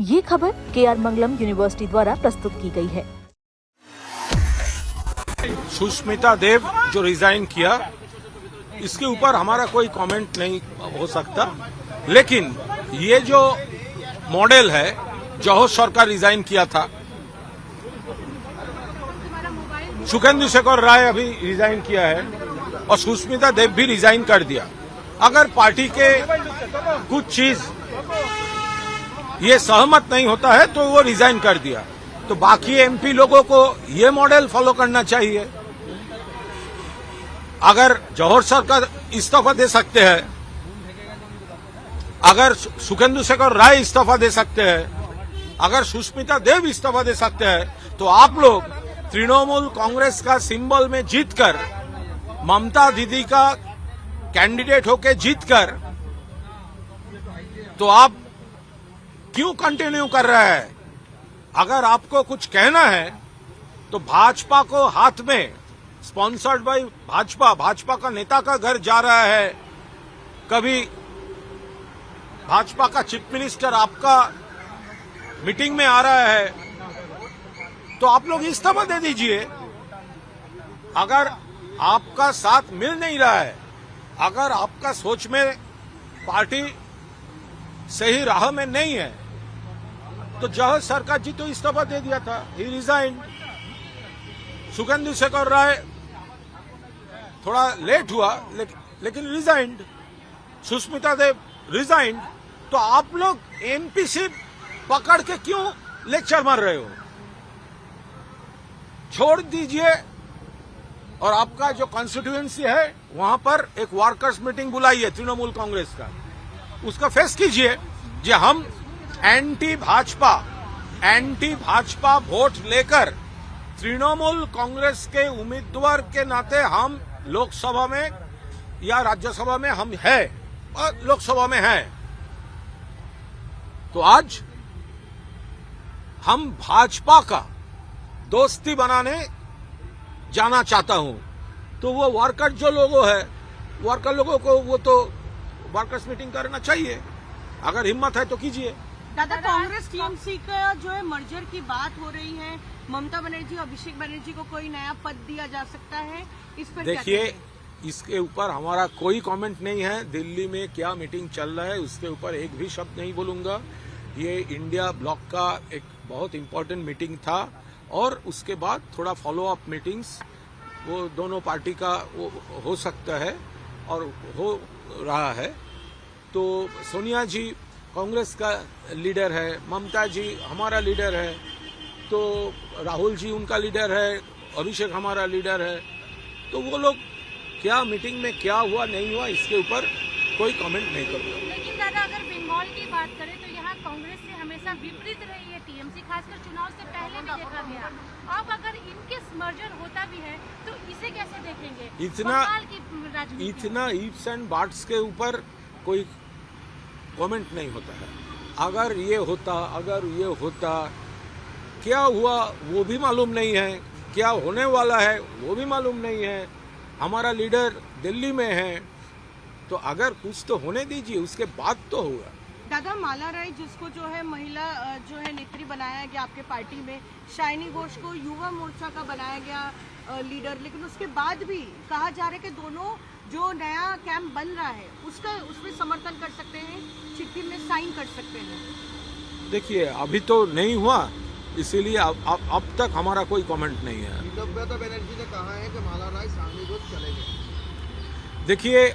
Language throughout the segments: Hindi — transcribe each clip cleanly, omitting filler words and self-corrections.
ये खबर KR मंगलम यूनिवर्सिटी द्वारा प्रस्तुत की गई है। सुष्मिता देव जो रिजाइन किया, इसके ऊपर हमारा कोई कमेंट नहीं हो सकता, लेकिन ये जो मॉडल है, जौहर सरकार रिजाइन किया था, सुखेंदु शेखर राय अभी रिजाइन किया है और सुष्मिता देव भी रिजाइन कर दिया। अगर पार्टी के कुछ चीज ये सहमत नहीं होता है तो वो रिजाइन कर दिया, तो बाकी एमपी लोगों को ये मॉडल फॉलो करना चाहिए। अगर जौहर सरकार इस्तीफा दे सकते हैं, अगर सुखेंदु शेखर राय इस्तीफा दे सकते हैं, अगर सुष्मिता देव इस्तीफा दे सकते हैं, तो आप लोग तृणमूल कांग्रेस का सिंबल में जीतकर, ममता दीदी का कैंडिडेट होके जीतकर, तो आप क्यों कंटिन्यू कर रहे हैं? अगर आपको कुछ कहना है तो भाजपा को हाथ में, स्पॉन्सर्ड बाय भाजपा का नेता का घर जा रहा है, कभी भाजपा का चीफ मिनिस्टर आपका मीटिंग में आ रहा है, तो आप लोग इस्तीफा दे दीजिए। अगर आपका साथ मिल नहीं रहा है, अगर आपका सोच में पार्टी सही राह में नहीं है, तो जौहर सरकार जी तो इस्तीफा दे दिया था, ही रिजाइन। सुखेंदु शेखर राय थोड़ा लेट हुआ, लेकिन रिजाइंड। सुष्मिता देव रिजाइंड। तो आप लोग एमपी से पकड़ के क्यों लेक्चर मार रहे हो? छोड़ दीजिए। और आपका जो कॉन्स्टिट्यूएंसी है, वहां पर एक वर्कर्स मीटिंग बुलाइए तृणमूल कांग्रेस का, उसका फेस कीजिए जो हम एंटी भाजपा वोट लेकर तृणमूल कांग्रेस के उम्मीदवार के नाते हम लोकसभा में या राज्यसभा में हम है, और लोकसभा में है, तो आज हम भाजपा का दोस्ती बनाने जाना चाहता हूं। तो वो वर्कर जो लोगों है, वर्कर लोगों को वो तो वर्कर्स मीटिंग करना चाहिए। अगर हिम्मत है तो कीजिए। दादा, कांग्रेस टीएमसी का जो है मर्जर की बात हो रही है, ममता बनर्जी और अभिषेक बनर्जी को कोई नया पद दिया जा सकता है, इस पर देखिए, इसके ऊपर हमारा कोई कमेंट नहीं है। दिल्ली में क्या मीटिंग चल रहा है उसके ऊपर एक भी शब्द नहीं बोलूंगा। ये इंडिया ब्लॉक का एक बहुत इंपॉर्टेंट मीटिंग था, और उसके बाद थोड़ा फॉलो अप मीटिंग्स वो दोनों पार्टी का वो हो सकता है और हो रहा है। तो सोनिया जी कांग्रेस का लीडर है, ममता जी हमारा लीडर है, तो राहुल जी उनका लीडर है, अभिषेक हमारा लीडर है। तो वो लोग क्या मीटिंग में क्या हुआ नहीं हुआ, इसके ऊपर कोई कमेंट नहीं करूंगा। लेकिन दादा, अगर बंगाल की बात करें तो यहाँ कांग्रेस से हमेशा विपरीत रही है टीएमसी, खासकर चुनाव से पहले भी देखा गया। अब अगर इनके मर्जर होता भी है तो इसे कैसे देखेंगे? इतना ईफ्स एंड बाट्स के ऊपर कोई कमेंट नहीं होता है। अगर ये होता, क्या हुआ वो भी मालूम नहीं है, क्या होने वाला है वो भी मालूम नहीं है। हमारा लीडर दिल्ली में है, तो अगर कुछ तो होने दीजिए, उसके बाद तो होगा। दादा, माला राय जिसको जो है महिला जो है नेत्री बनाया गया आपके पार्टी में, शाइनी घोष को युवा मोर्चा का बनाया गया लीडर, लेकिन उसके बाद भी कहा जा रहा है कि दोनों जो नया कैंप बन रहा है उसमें समर्थन कर सकते हैं, चिट्ठी में साइन कर सकते हैं। देखिए, अभी तो नहीं हुआ, इसीलिए अब तक हमारा कोई कमेंट नहीं है। ममता बनर्जी ने कहा है कि माला राय शाइनी घोष चलेंगे। देखिए,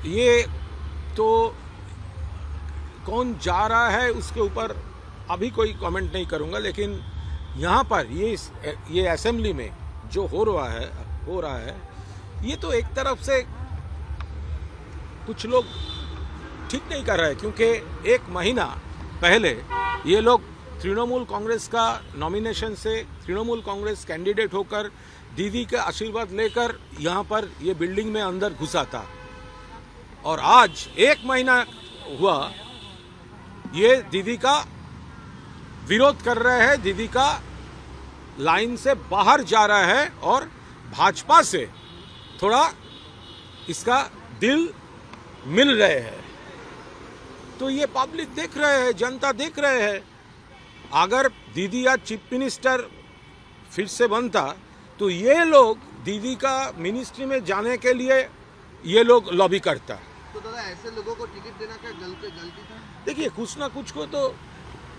ये तो कौन जा रहा है उसके ऊपर अभी कोई कमेंट नहीं करूंगा, लेकिन यहाँ पर ये असेंबली में जो हो रहा है, ये तो एक तरफ से कुछ लोग ठीक नहीं कर रहे हैं, क्योंकि एक महीना पहले ये लोग तृणमूल कांग्रेस का नॉमिनेशन से तृणमूल कांग्रेस कैंडिडेट होकर दीदी का आशीर्वाद लेकर यहाँ पर ये बिल्डिंग में अंदर घुसा था, और आज एक महीना हुआ ये दीदी का विरोध कर रहे हैं, दीदी का लाइन से बाहर जा रहा है, और भाजपा से थोड़ा इसका दिल मिल रहे हैं। तो ये पब्लिक देख रहे हैं, जनता देख रहे हैं। अगर दीदी आज चीफ मिनिस्टर फिर से बनता तो ये लोग दीदी का मिनिस्ट्री में जाने के लिए ये लोग लॉबी करता। तो दादा ऐसे लोगों को टिकट देना क्या गलती था? देखिए, कुछ ना कुछ को तो,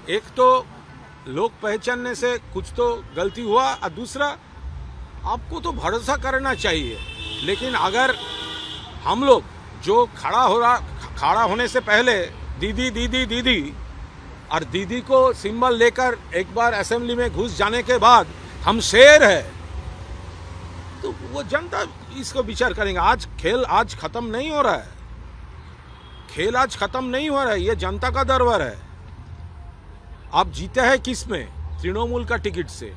एक तो लोग पहचानने से कुछ तो गलती हुआ, और दूसरा आपको तो भरोसा करना चाहिए। लेकिन अगर हम लोग जो खड़ा होने से पहले दीदी दीदी दीदी और दीदी को सिंबल लेकर एक बार असेंबली में घुस जाने के बाद हम शेर है, तो वो जनता इसको विचार करेंगे। खेल आज खत्म नहीं हो रहा है, खेल आज खत्म नहीं हो रहा है, ये जनता का दरबार है। आप जीते हैं किस में? तृणमूल का टिकट से।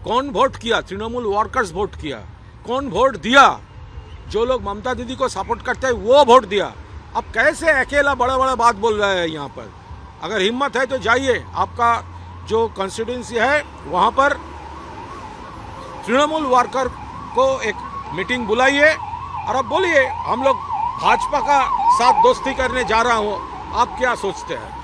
कौन वोट किया? तृणमूल वर्कर्स वोट किया। कौन वोट दिया? जो लोग ममता दीदी को सपोर्ट करते हैं वो वोट दिया। अब कैसे अकेला बड़ा बड़ा बात बोल रहे हैं यहाँ पर? अगर हिम्मत है तो जाइए, आपका जो कॉन्स्टिट्यूंसी है वहाँ पर तृणमूल वर्कर को एक मीटिंग बुलाइए और अब बोलिए हम लोग भाजपा का साथ दोस्ती करने जा रहा हूँ, आप क्या सोचते हैं?